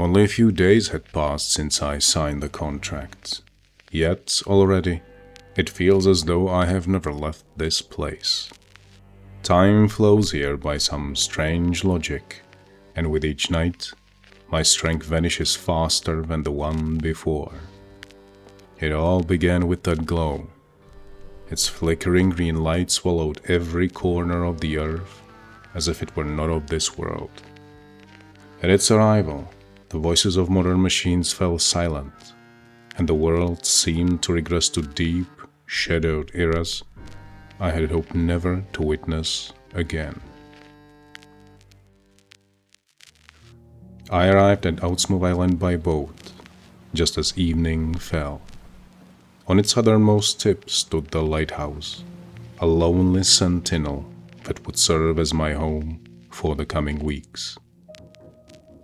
Only a few days had passed since I signed the contract, yet already it feels as though I have never left this place. Time flows here by some strange logic, and with each night, my strength vanishes faster than the one before. It all began with that glow. Its flickering green light swallowed every corner of the earth as if it were not of this world. At its arrival, the voices of modern machines fell silent, and the world seemed to regress to deep, shadowed eras I had hoped never to witness again. I arrived at Outsmouth Island by boat, just as evening fell. On its southernmost tip stood the Lighthouse, a lonely sentinel that would serve as my home for the coming weeks.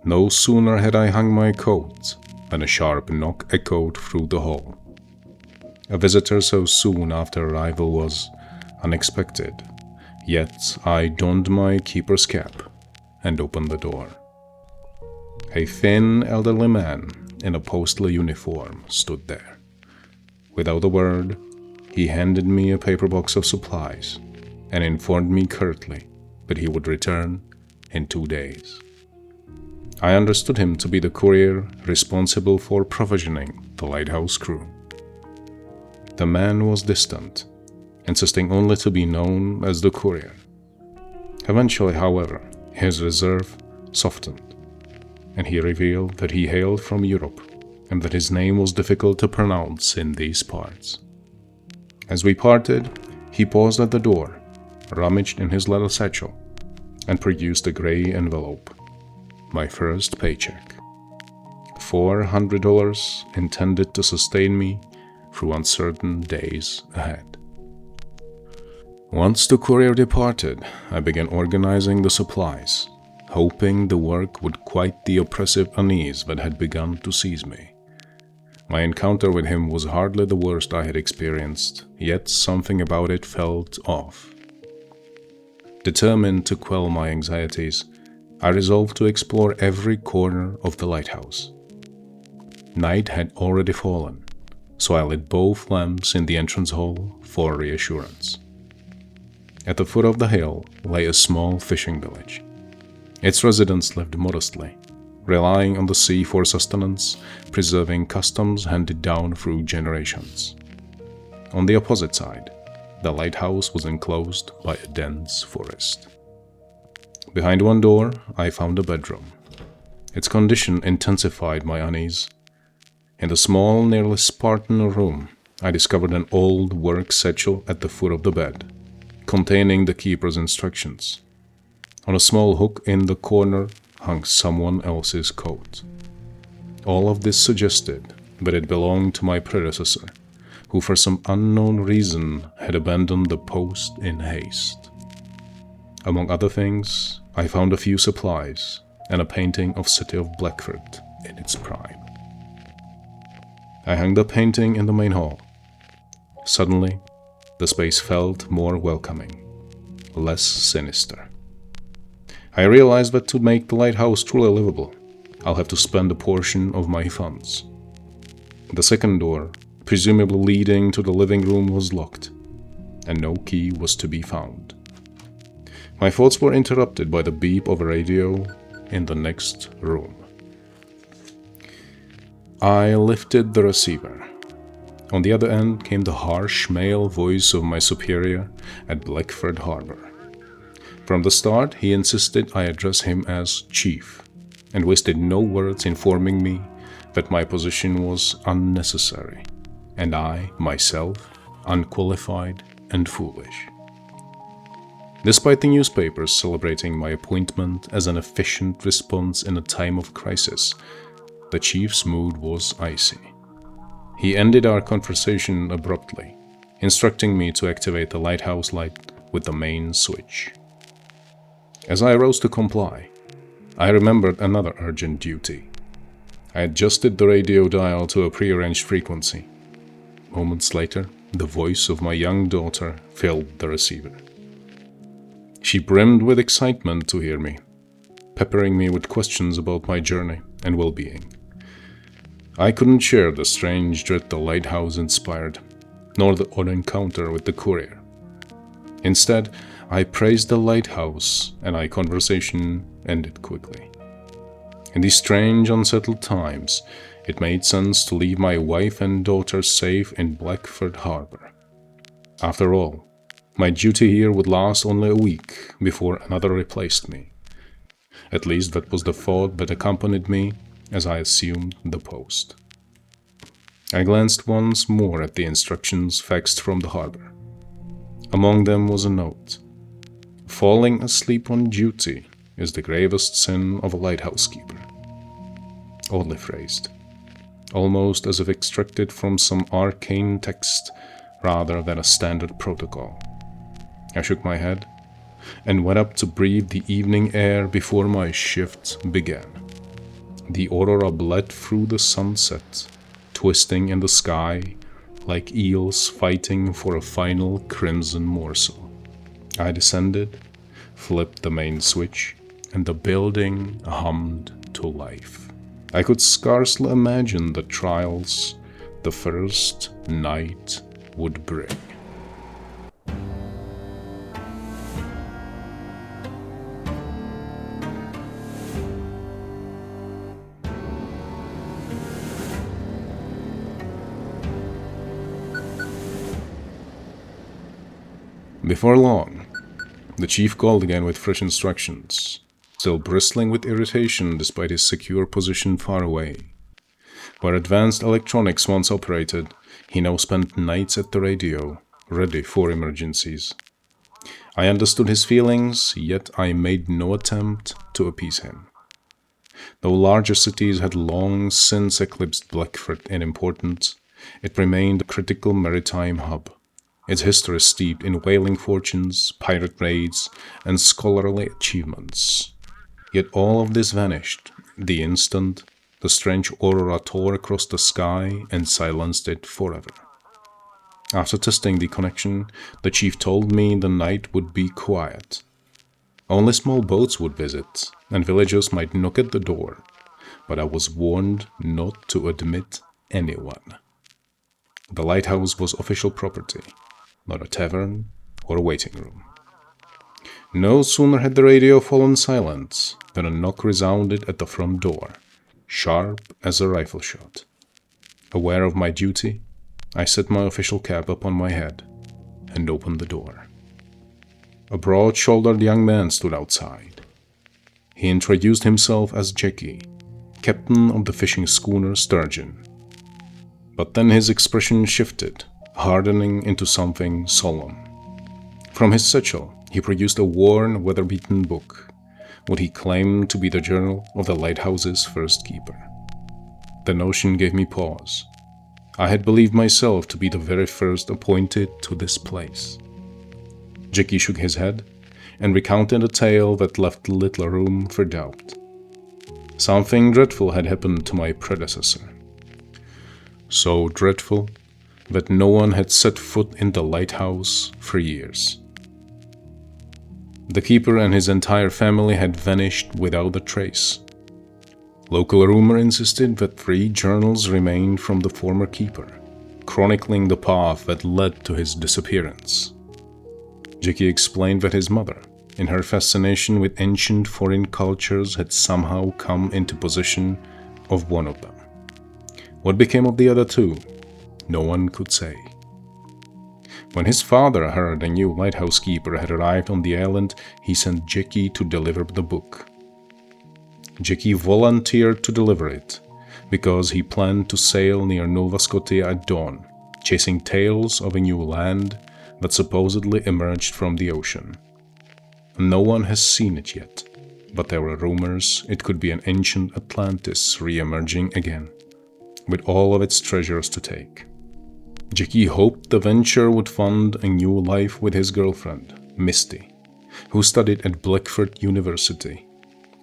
No sooner had I hung my coat than a sharp knock echoed through the hall. A visitor so soon after arrival was unexpected, yet I donned my keeper's cap and opened the door. A thin, elderly man in a postal uniform stood there. Without a word, he handed me a paper box of supplies and informed me curtly that he would return in 2 days. I understood him to be the courier responsible for provisioning the Lighthouse crew. The man was distant, insisting only to be known as the courier. Eventually, however, his reserve softened, and he revealed that he hailed from Europe and that his name was difficult to pronounce in these parts. As we parted, he paused at the door, rummaged in his leather satchel, and produced a gray envelope. My first paycheck. $400 intended to sustain me through uncertain days ahead. Once the courier departed, I began organizing the supplies, hoping the work would quiet the oppressive unease that had begun to seize me. My encounter with him was hardly the worst I had experienced, yet something about it felt off. Determined to quell my anxieties, I resolved to explore every corner of the lighthouse. Night had already fallen, so I lit both lamps in the entrance hall for reassurance. At the foot of the hill lay a small fishing village. Its residents lived modestly, relying on the sea for sustenance, preserving customs handed down through generations. On the opposite side, the lighthouse was enclosed by a dense forest. Behind one door, I found a bedroom. Its condition intensified my unease. In the small, nearly Spartan room, I discovered an old work satchel at the foot of the bed, containing the keeper's instructions. On a small hook in the corner hung someone else's coat. All of this suggested that it belonged to my predecessor, who for some unknown reason had abandoned the post in haste. Among other things, I found a few supplies and a painting of City of Blackford in its prime. I hung the painting in the main hall. Suddenly, the space felt more welcoming, less sinister. I realized that to make the lighthouse truly livable, I'll have to spend a portion of my funds. The second door, presumably leading to the living room, was locked, and no key was to be found. My thoughts were interrupted by the beep of a radio in the next room. I lifted the receiver. On the other end came the harsh male voice of my superior at Blackford Harbor. From the start, he insisted I address him as Chief, and wasted no words informing me that my position was unnecessary, and I, myself, unqualified and foolish. Despite the newspapers celebrating my appointment as an efficient response in a time of crisis, the chief's mood was icy. He ended our conversation abruptly, instructing me to activate the lighthouse light with the main switch. As I rose to comply, I remembered another urgent duty. I adjusted the radio dial to a prearranged frequency. Moments later, the voice of my young daughter filled the receiver. She brimmed with excitement to hear me. peppering me with questions about my journey and well-being. I couldn't share the strange dread the lighthouse inspired, nor the odd encounter with the courier. Instead, I praised the lighthouse, and our conversation ended quickly. In these strange, unsettled times, it made sense to leave my wife and daughter safe in Blackford Harbor. After all, my duty here would last only a week before another replaced me. At least that was the thought that accompanied me as I assumed the post. I glanced once more at the instructions faxed from the harbor. Among them was a note. Falling asleep on duty is the gravest sin of a lighthouse keeper. Oddly phrased, almost as if extracted from some arcane text rather than a standard protocol. I shook my head and went up to breathe the evening air before my shift began. The aurora bled through the sunset, twisting in the sky like eels fighting for a final crimson morsel. I descended, flipped the main switch, and the building hummed to life. I could scarcely imagine the trials the first night would bring. Before long, the chief called again with fresh instructions, still bristling with irritation despite his secure position far away. Where advanced electronics once operated, he now spent nights at the radio, ready for emergencies. I understood his feelings, yet I made no attempt to appease him. Though larger cities had long since eclipsed Blackford in importance, it remained a critical maritime hub. Its history steeped in whaling fortunes, pirate raids, and scholarly achievements. Yet all of this vanished the instant the strange aurora tore across the sky and silenced it forever. After testing the connection, the chief told me the night would be quiet. Only small boats would visit, and villagers might knock at the door, but I was warned not to admit anyone. The lighthouse was official property, not a tavern or a waiting room. No sooner had the radio fallen silent than a knock resounded at the front door, sharp as a rifle shot. Aware of my duty, I set my official cap upon my head and opened the door. A broad-shouldered young man stood outside. He introduced himself as Jackie, captain of the fishing schooner Sturgeon. But then his expression shifted, hardening into something solemn. From his satchel, he produced a worn, weather-beaten book, what he claimed to be the journal of the lighthouse's first keeper. The notion gave me pause. I had believed myself to be the very first appointed to this place. Jackie shook his head and recounted a tale that left little room for doubt. Something dreadful had happened to my predecessor. So dreadful that no one had set foot in the lighthouse for years. The keeper and his entire family had vanished without a trace. Local rumor insisted that 3 journals remained from the former keeper, chronicling the path that led to his disappearance. Jackie explained that his mother, in her fascination with ancient foreign cultures, had somehow come into possession of one of them. What became of the other 2? No one could say. When his father heard a new lighthouse keeper had arrived on the island, he sent Jackie to deliver the book. Jackie volunteered to deliver it because he planned to sail near Nova Scotia at dawn, chasing tales of a new land that supposedly emerged from the ocean. No one has seen it yet, but there were rumors it could be an ancient Atlantis re-emerging again, with all of its treasures to take. Jackie hoped the venture would fund a new life with his girlfriend, Misty, who studied at Blackford University,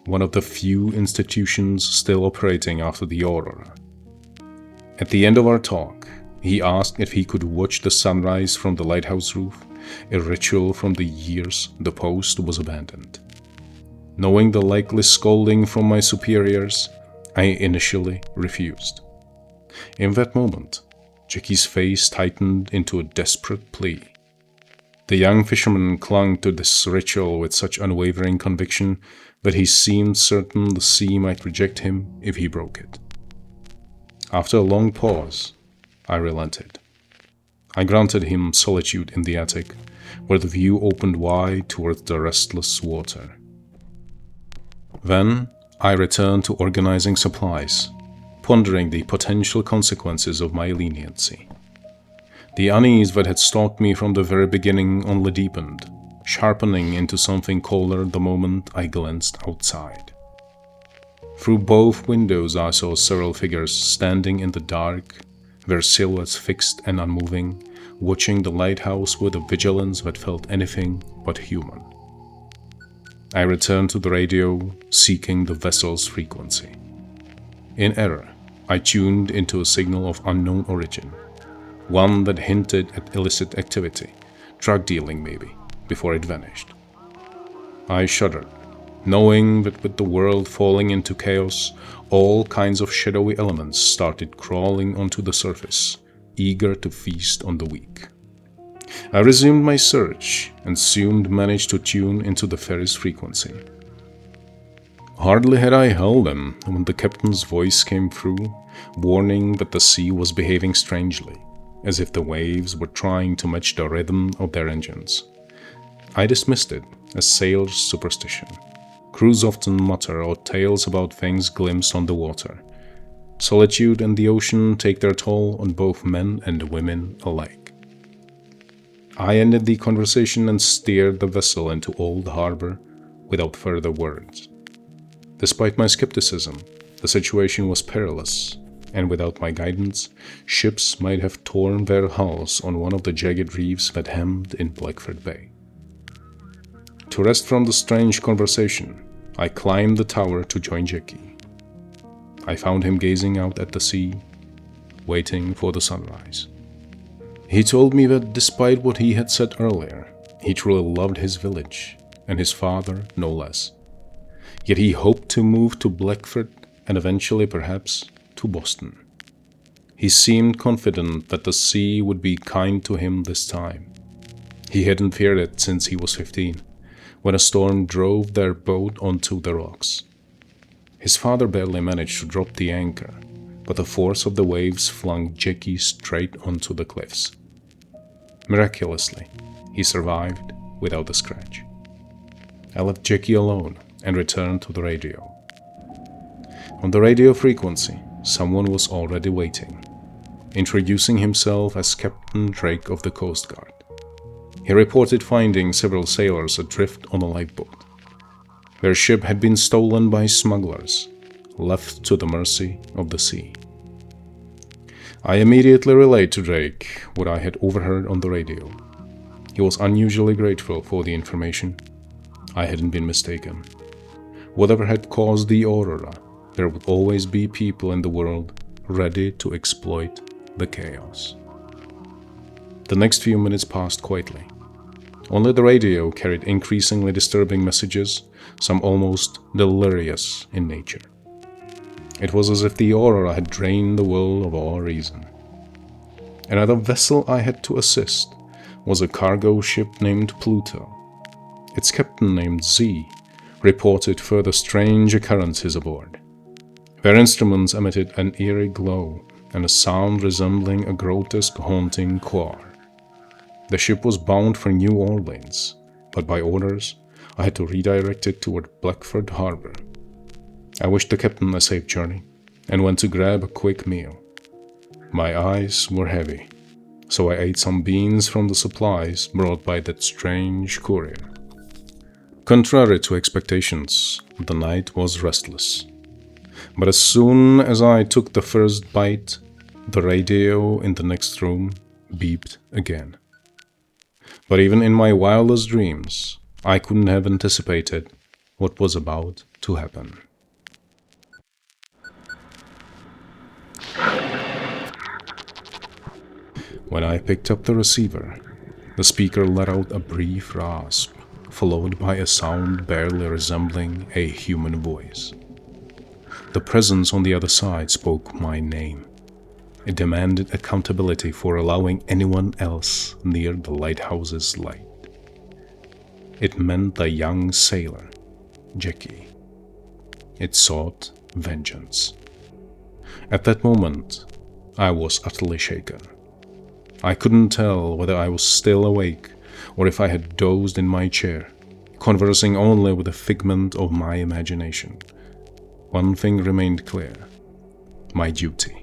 one of the few institutions still operating after the aurora. At the end of our talk, he asked if he could watch the sunrise from the lighthouse roof, a ritual from the years the post was abandoned. Knowing the likely scolding from my superiors, I initially refused. In that moment, Jackie's face tightened into a desperate plea. The young fisherman clung to this ritual with such unwavering conviction that he seemed certain the sea might reject him if he broke it. After a long pause, I relented. I granted him solitude in the attic, where the view opened wide towards the restless water. Then I returned to organizing supplies, pondering the potential consequences of my leniency. The unease that had stalked me from the very beginning only deepened, sharpening into something colder the moment I glanced outside. Through both windows I saw several figures standing in the dark, their silhouettes fixed and unmoving, watching the lighthouse with a vigilance that felt anything but human. I returned to the radio, seeking the vessel's frequency. In error, I tuned into a signal of unknown origin, one that hinted at illicit activity, drug dealing maybe, before it vanished. I shuddered, knowing that with the world falling into chaos, all kinds of shadowy elements started crawling onto the surface, eager to feast on the weak. I resumed my search and soon managed to tune into the ferry's frequency. Hardly had I held them when the captain's voice came through, warning that the sea was behaving strangely, as if the waves were trying to match the rhythm of their engines. I dismissed it as sailors' superstition. Crews often mutter odd tales about things glimpsed on the water. Solitude and the ocean take their toll on both men and women alike. I ended the conversation and steered the vessel into Old Harbor without further words. Despite my skepticism, the situation was perilous, and without my guidance, ships might have torn their hulls on one of the jagged reefs that hemmed in Blackford Bay. To rest from the strange conversation, I climbed the tower to join Jackie. I found him gazing out at the sea, waiting for the sunrise. He told me that despite what he had said earlier, he truly loved his village, and his father no less. Yet he hoped to move to Blackford and eventually perhaps to Boston. He seemed confident that the sea would be kind to him this time. He hadn't feared it since he was 15, when a storm drove their boat onto the rocks. His father barely managed to drop the anchor, but the force of the waves flung Jackie straight onto the cliffs. Miraculously, he survived without a scratch. I left Jackie alone and returned to the radio. On the radio frequency, someone was already waiting, introducing himself as Captain Drake of the Coast Guard. He reported finding several sailors adrift on a lifeboat. Their ship had been stolen by smugglers, left to the mercy of the sea. I immediately relayed to Drake what I had overheard on the radio. He was unusually grateful for the information. I hadn't been mistaken. Whatever had caused the aurora, there would always be people in the world ready to exploit the chaos. The next few minutes passed quietly. Only the radio carried increasingly disturbing messages, some almost delirious in nature. It was as if the aurora had drained the world of all reason. Another vessel I had to assist was a cargo ship named Pluto. Its captain, named Z, reported further strange occurrences aboard. Their instruments emitted an eerie glow and a sound resembling a grotesque haunting choir. The ship was bound for New Orleans, but by orders, I had to redirect it toward Blackford Harbor. I wished the captain a safe journey and went to grab a quick meal. My eyes were heavy, so I ate some beans from the supplies brought by that strange courier. Contrary to expectations, the night was restless. But as soon as I took the first bite, the radio in the next room beeped again. But even in my wildest dreams, I couldn't have anticipated what was about to happen. When I picked up the receiver, the speaker let out a brief rasp, followed by a sound barely resembling a human voice. The presence on the other side spoke my name. It demanded accountability for allowing anyone else near the lighthouse's light. It meant the young sailor, Jackie. It sought vengeance. At that moment, I was utterly shaken. I couldn't tell whether I was still awake or if I had dozed in my chair, conversing only with a figment of my imagination. One thing remained clear: my duty.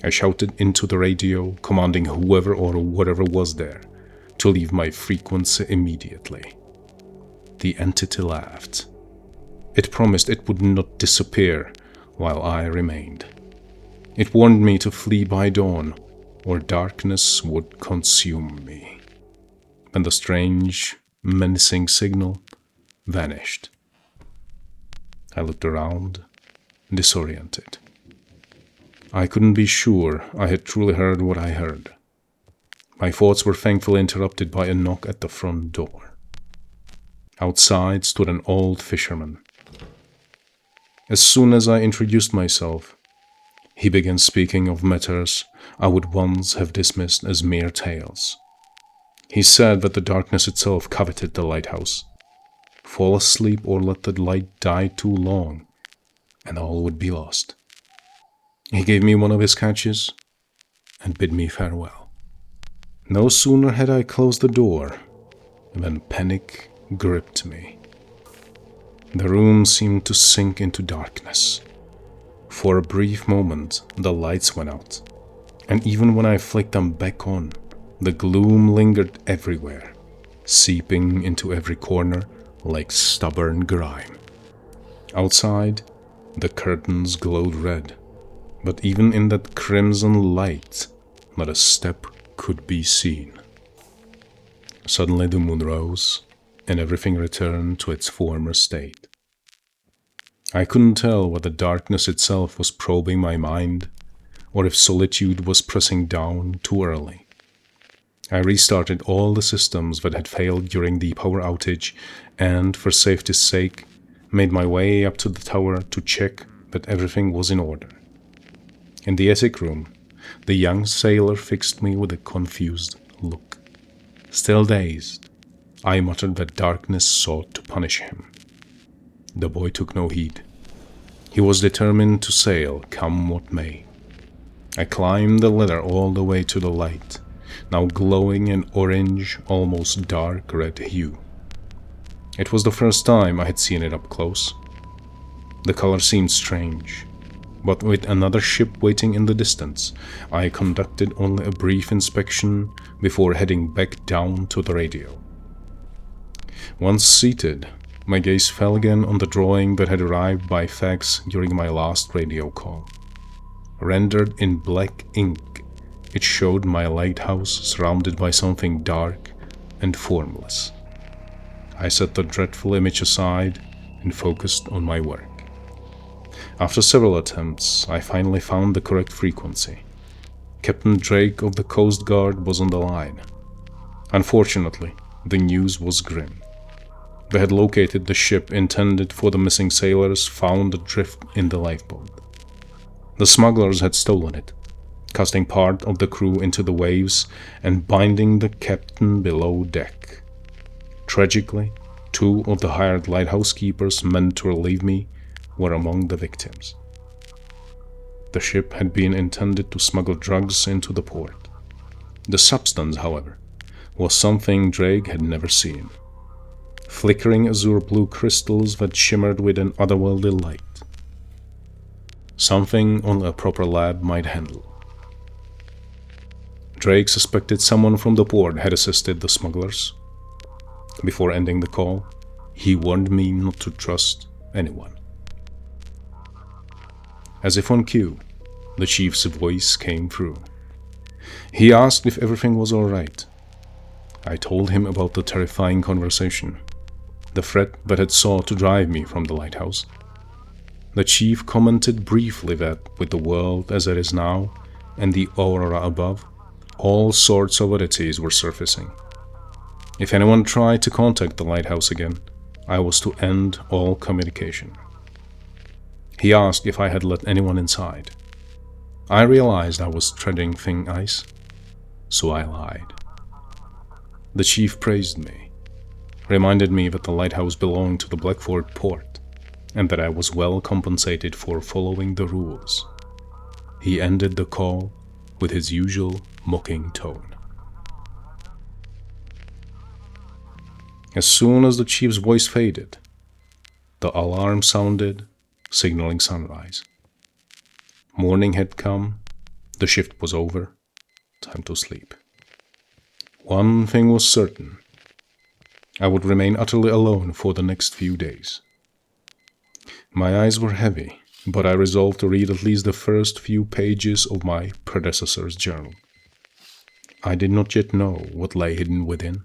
I shouted into the radio, commanding whoever or whatever was there to leave my frequency immediately. The entity laughed. It promised it would not disappear while I remained. It warned me to flee by dawn, or darkness would consume me. And the strange, menacing signal vanished. I looked around, disoriented. I couldn't be sure I had truly heard what I heard. My thoughts were thankfully interrupted by a knock at the front door. Outside stood an old fisherman. As soon as I introduced myself, he began speaking of matters I would once have dismissed as mere tales. He said that the darkness itself coveted the lighthouse. Fall asleep or let the light die too long, and all would be lost. He gave me one of his catches and bid me farewell. No sooner had I closed the door than panic gripped me. The room seemed to sink into darkness. For a brief moment, the lights went out, and even when I flicked them back on, the gloom lingered everywhere, seeping into every corner like stubborn grime. Outside, the curtains glowed red, but even in that crimson light, not a step could be seen. Suddenly the moon rose, and everything returned to its former state. I couldn't tell whether darkness itself was probing my mind, or if solitude was pressing down too early. I restarted all the systems that had failed during the power outage and, for safety's sake, made my way up to the tower to check that everything was in order. In the attic room, the young sailor fixed me with a confused look. Still dazed, I muttered that darkness sought to punish him. The boy took no heed. He was determined to sail, come what may. I climbed the ladder all the way to the light, now glowing an orange, almost dark red hue. It was the first time I had seen it up close. The color seemed strange, but with another ship waiting in the distance, I conducted only a brief inspection before heading back down to the radio. Once seated, my gaze fell again on the drawing that had arrived by fax during my last radio call. Rendered in black ink, it showed my lighthouse surrounded by something dark and formless. I set the dreadful image aside and focused on my work. After several attempts, I finally found the correct frequency. Captain Drake of the Coast Guard was on the line. Unfortunately, the news was grim. They had located the ship intended for the missing sailors found adrift in the lifeboat. The smugglers had stolen it, casting part of the crew into the waves and binding the captain below deck. Tragically, 2 of the hired lighthouse keepers meant to relieve me were among the victims. The ship had been intended to smuggle drugs into the port. The substance, however, was something Drake had never seen. Flickering azure blue crystals that shimmered with an otherworldly light. Something only a proper lab might handle. Drake suspected someone from the port had assisted the smugglers. Before ending the call, he warned me not to trust anyone. As if on cue, the chief's voice came through. He asked if everything was all right. I told him about the terrifying conversation, the threat that had sought to drive me from the lighthouse. The chief commented briefly that, with the world as it is now, and the aurora above, all sorts of oddities were surfacing. If anyone tried to contact the lighthouse again, I was to end all communication. He asked if I had let anyone inside. I realized I was treading thin ice, so I lied. The chief praised me, reminded me that the lighthouse belonged to the Blackford port, and that I was well compensated for following the rules. He ended the call with his usual mocking tone. As soon as the chief's voice faded, the alarm sounded, signaling sunrise. Morning had come, the shift was over, time to sleep. One thing was certain: I would remain utterly alone for the next few days. My eyes were heavy, but I resolved to read at least the first few pages of my predecessor's journal. I did not yet know what lay hidden within,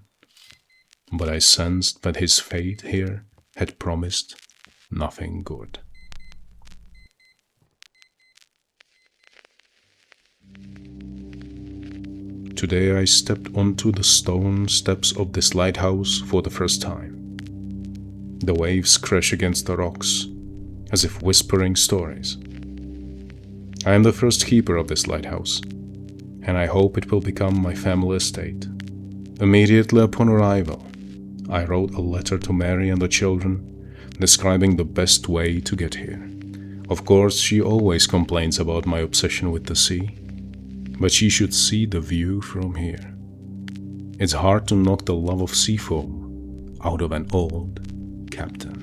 but I sensed that his fate here had promised nothing good. Today I stepped onto the stone steps of this lighthouse for the first time. The waves crash against the rocks, as if whispering stories. I am the first keeper of this lighthouse, and I hope it will become my family estate. Immediately upon arrival, I wrote a letter to Mary and the children, describing the best way to get here. Of course, she always complains about my obsession with the sea, but she should see the view from here. It's hard to knock the love of seafoam out of an old captain.